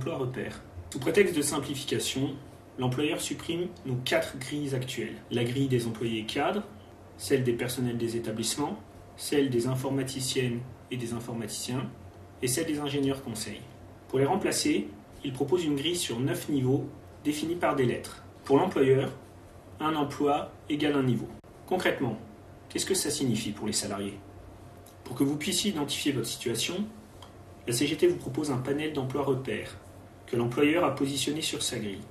emploi repère. Sous prétexte de simplification, l'employeur supprime nos 4 grilles actuelles. La grille des employés cadres, celle des personnels des établissements, celle des informaticiennes et des informaticiens, et celle des ingénieurs conseils. Pour les remplacer, il propose une grille sur 9 niveaux définie par des lettres. Pour l'employeur, un emploi égale un niveau. Concrètement, qu'est-ce que ça signifie pour les salariés ? Pour que vous puissiez identifier votre situation, la CGT vous propose un panel d'emplois repères que l'employeur a positionné sur sa grille.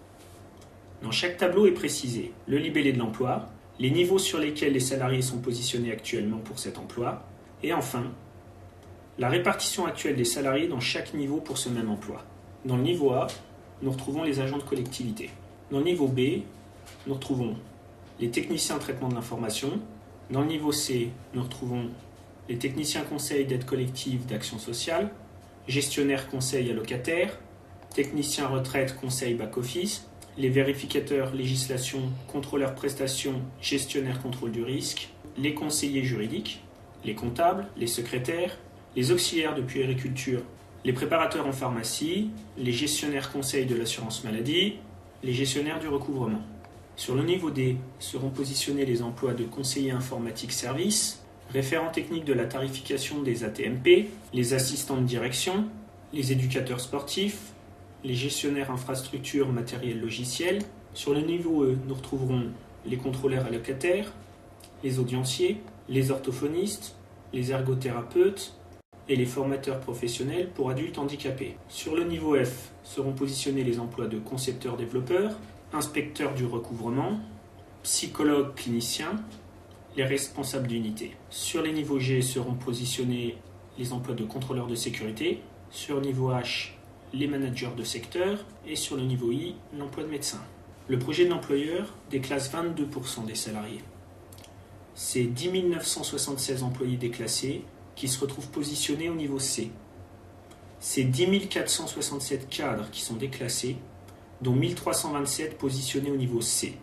Dans chaque tableau est précisé le libellé de l'emploi, les niveaux sur lesquels les salariés sont positionnés actuellement pour cet emploi, et enfin, la répartition actuelle des salariés dans chaque niveau pour ce même emploi. Dans le niveau A, nous retrouvons les agents de collectivité. Dans le niveau B, nous retrouvons les techniciens de traitement de l'information. Dans le niveau C, nous retrouvons les techniciens conseils d'aide collective d'action sociale, gestionnaires conseils allocataires, techniciens retraite conseil back-office, les vérificateurs législation, contrôleurs prestations, gestionnaires contrôle du risque, les conseillers juridiques, les comptables, les secrétaires, les auxiliaires de puériculture, les préparateurs en pharmacie, les gestionnaires conseils de l'assurance maladie, les gestionnaires du recouvrement. Sur le niveau D seront positionnés les emplois de conseiller informatique service, référent technique de la tarification des ATMP, les assistants de direction, les éducateurs sportifs, les gestionnaires infrastructures matériel logiciel. Sur le niveau E, nous retrouverons les contrôleurs allocataires, les audienciers, les orthophonistes, les ergothérapeutes et les formateurs professionnels pour adultes handicapés. Sur le niveau F seront positionnés les emplois de concepteurs-développeurs, inspecteurs du recouvrement, psychologues cliniciens, les responsables d'unité. Sur les niveaux G seront positionnés les emplois de contrôleurs de sécurité, sur le niveau H, les managers de secteur, et sur le niveau I, l'emploi de médecin. Le projet de l'employeur déclasse 22% des salariés. C'est 10 976 employés déclassés qui se retrouvent positionnés au niveau C. C'est 10 467 cadres qui sont déclassés, dont 1327 positionnés au niveau C,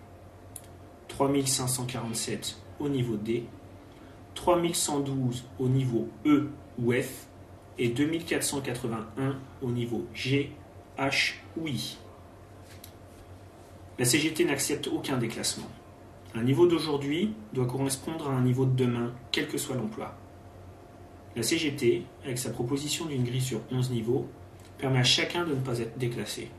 3547 au niveau D, 3112 au niveau E ou F et 2481 au niveau G, H ou I. La CGT n'accepte aucun déclassement. Un niveau d'aujourd'hui doit correspondre à un niveau de demain, quel que soit l'emploi. La CGT, avec sa proposition d'une grille sur 11 niveaux, permet à chacun de ne pas être déclassé.